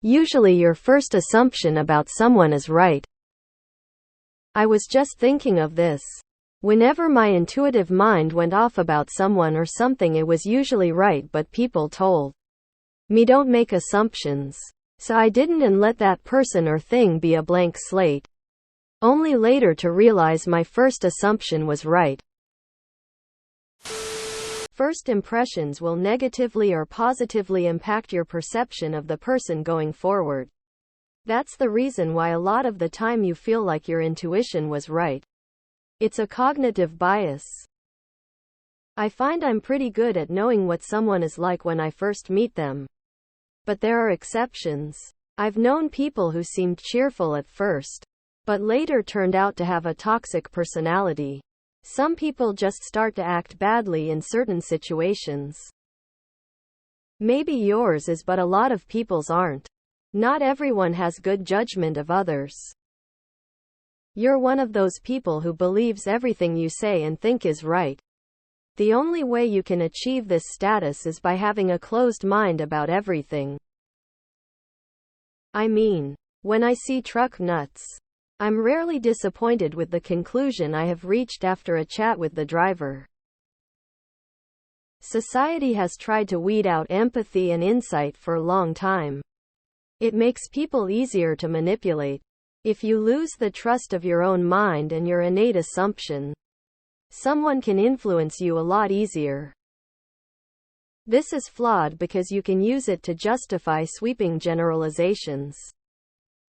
Usually your first assumption about someone is right. I was just thinking of this. Whenever my intuitive mind went off about someone or something, it was usually right, but people told me don't make assumptions. So I didn't, and let that person or thing be a blank slate. Only later to realize my first assumption was right. First impressions will negatively or positively impact your perception of the person going forward. That's the reason why a lot of the time you feel like your intuition was right. It's a cognitive bias. I find I'm pretty good at knowing what someone is like when I first meet them. But there are exceptions. I've known people who seemed cheerful at first, but later turned out to have a toxic personality. Some people just start to act badly in certain situations. Maybe yours is, but a lot of people's aren't. Not everyone has good judgment of others. You're one of those people who believes everything you say and think is right. The only way you can achieve this status is by having a closed mind about everything. I mean, when I see truck nuts, I'm rarely disappointed with the conclusion I have reached after a chat with the driver. Society has tried to weed out empathy and insight for a long time. It makes people easier to manipulate. If you lose the trust of your own mind and your innate assumption, someone can influence you a lot easier. This is flawed because you can use it to justify sweeping generalizations.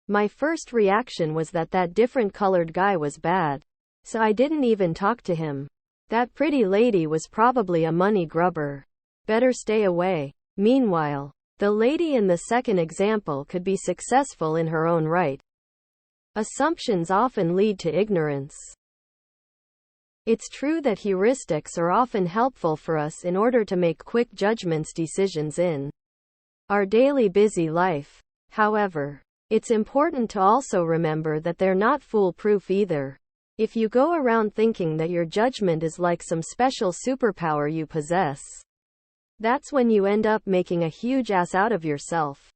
My first reaction was that different colored guy was bad, so I didn't even talk to him. That pretty lady was probably a money grubber. Better stay away. Meanwhile, the lady in the second example could be successful in her own right. Assumptions often lead to ignorance. It's true that heuristics are often helpful for us in order to make quick decisions in our daily busy life. However, it's important to also remember that they're not foolproof either. If you go around thinking that your judgment is like some special superpower you possess, that's when you end up making a huge ass out of yourself.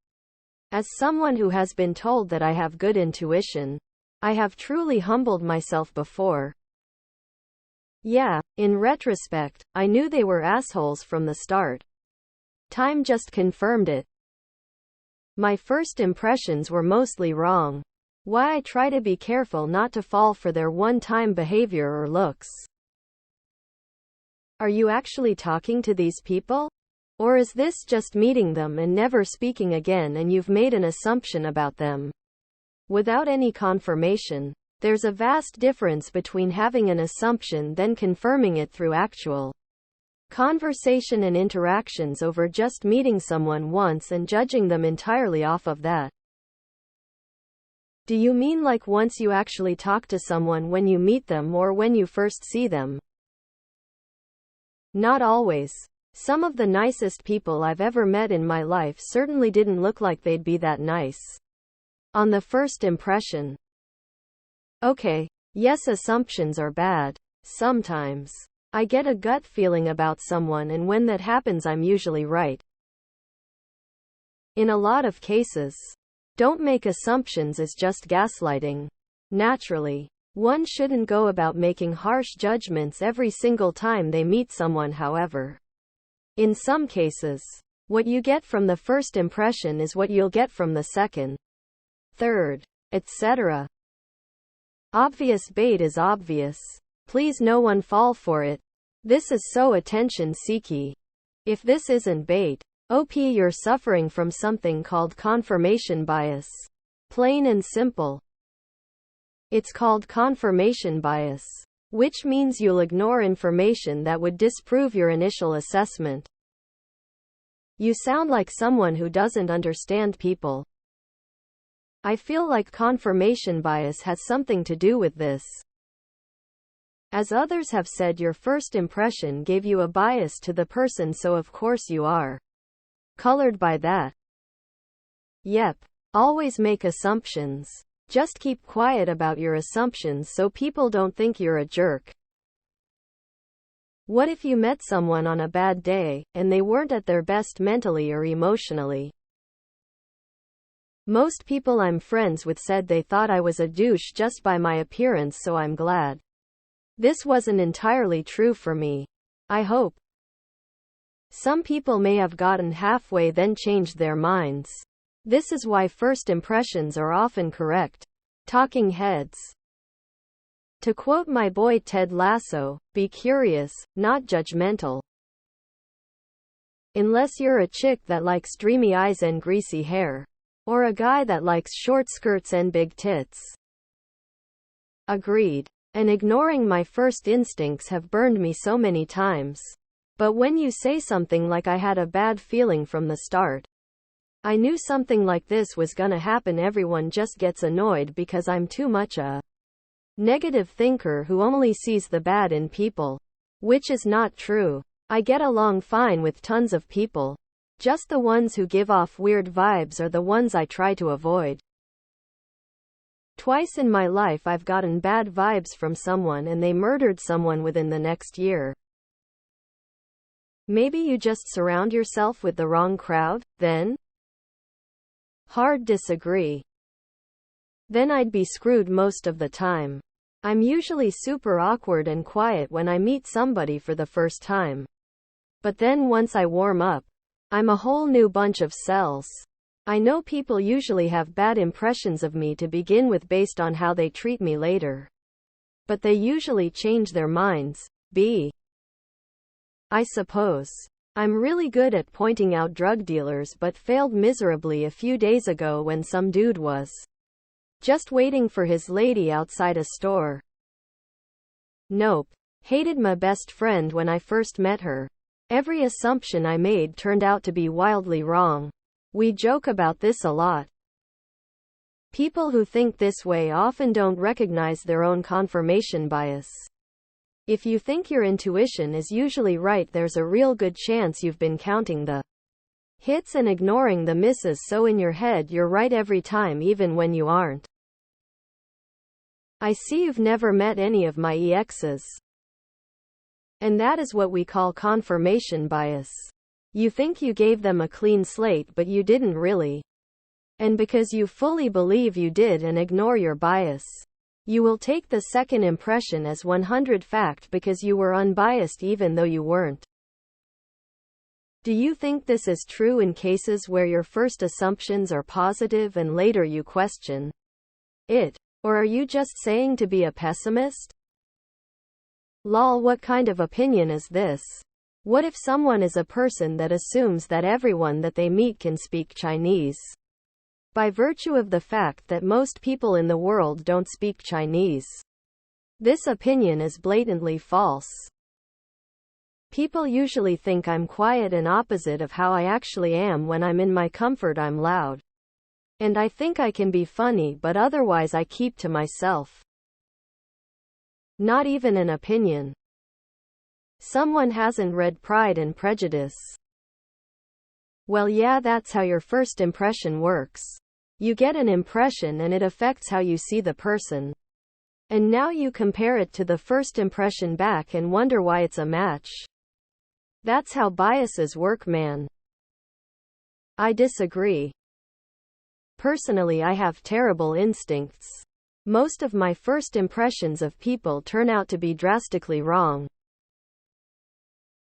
As someone who has been told that I have good intuition, I have truly humbled myself before. Yeah, in retrospect, I knew they were assholes from the start. Time just confirmed it. My first impressions were mostly wrong. Why I try to be careful not to fall for their one-time behavior or looks. Are you actually talking to these people? Or is this just meeting them and never speaking again, and you've made an assumption about them without any confirmation? There's a vast difference between having an assumption then confirming it through actual conversation and interactions over just meeting someone once and judging them entirely off of that. Do you mean like once you actually talk to someone when you meet them or when you first see them? Not always. Some of the nicest people I've ever met in my life certainly didn't look like they'd be that nice on the first impression. Okay, yes, assumptions are bad. Sometimes I get a gut feeling about someone, and when that happens, I'm usually right. In a lot of cases, don't make assumptions is just gaslighting. Naturally, one shouldn't go about making harsh judgments every single time they meet someone. However, in some cases, what you get from the first impression is what you'll get from the second, third, etc. Obvious bait is obvious. Please no one fall for it. This is so attention-seeky. If this isn't bait, you're suffering from something called confirmation bias. Plain and simple. It's called confirmation bias, which means you'll ignore information that would disprove your initial assessment. You sound like someone who doesn't understand people. I feel like confirmation bias has something to do with this. As others have said, your first impression gave you a bias to the person, so of course you are colored by that. Yep. Always make assumptions. Just keep quiet about your assumptions so people don't think you're a jerk. What if you met someone on a bad day, and they weren't at their best mentally or emotionally? Most people I'm friends with said they thought I was a douche just by my appearance, so I'm glad this wasn't entirely true for me. I hope. Some people may have gotten halfway then changed their minds. This is why first impressions are often correct. Talking heads. To quote my boy Ted Lasso, be curious, not judgmental. Unless you're a chick that likes dreamy eyes and greasy hair. Or a guy that likes short skirts and big tits. Agreed. And ignoring my first instincts have burned me so many times. But when you say something like I had a bad feeling from the start, I knew something like this was gonna happen, everyone just gets annoyed because I'm too much a negative thinker who only sees the bad in people. Which is not true. I get along fine with tons of people. Just the ones who give off weird vibes are the ones I try to avoid. Twice in my life I've gotten bad vibes from someone and they murdered someone within the next year. Maybe you just surround yourself with the wrong crowd, then? Hard disagree. Then I'd be screwed most of the time. I'm usually super awkward and quiet when I meet somebody for the first time. But then once I warm up, I'm a whole new bunch of cells. I know people usually have bad impressions of me to begin with based on how they treat me later. But they usually change their minds. I suppose. I'm really good at pointing out drug dealers but failed miserably a few days ago when some dude was just waiting for his lady outside a store. Nope. Hated my best friend when I first met her. Every assumption I made turned out to be wildly wrong. We joke about this a lot. People who think this way often don't recognize their own confirmation bias. If you think your intuition is usually right, there's a real good chance you've been counting the hits and ignoring the misses, so in your head you're right every time even when you aren't. I see you've never met any of my exes. And that is what we call confirmation bias. You think you gave them a clean slate but you didn't really. And because you fully believe you did and ignore your bias, you will take the second impression as 100 fact because you were unbiased even though you weren't. Do you think this is true in cases where your first assumptions are positive and later you question it? Or are you just saying to be a pessimist? Lol, what kind of opinion is this? What if someone is a person that assumes that everyone that they meet can speak Chinese? By virtue of the fact that most people in the world don't speak Chinese. This opinion is blatantly false. People usually think I'm quiet and opposite of how I actually am. When I'm in my comfort, I'm loud. And I think I can be funny, but otherwise I keep to myself. Not even an opinion. Someone hasn't read Pride and Prejudice. Well, yeah, that's how your first impression works. You get an impression and it affects how you see the person. And now you compare it to the first impression back and wonder why it's a match. That's how biases work, man. I disagree. Personally, I have terrible instincts. Most of my first impressions of people turn out to be drastically wrong.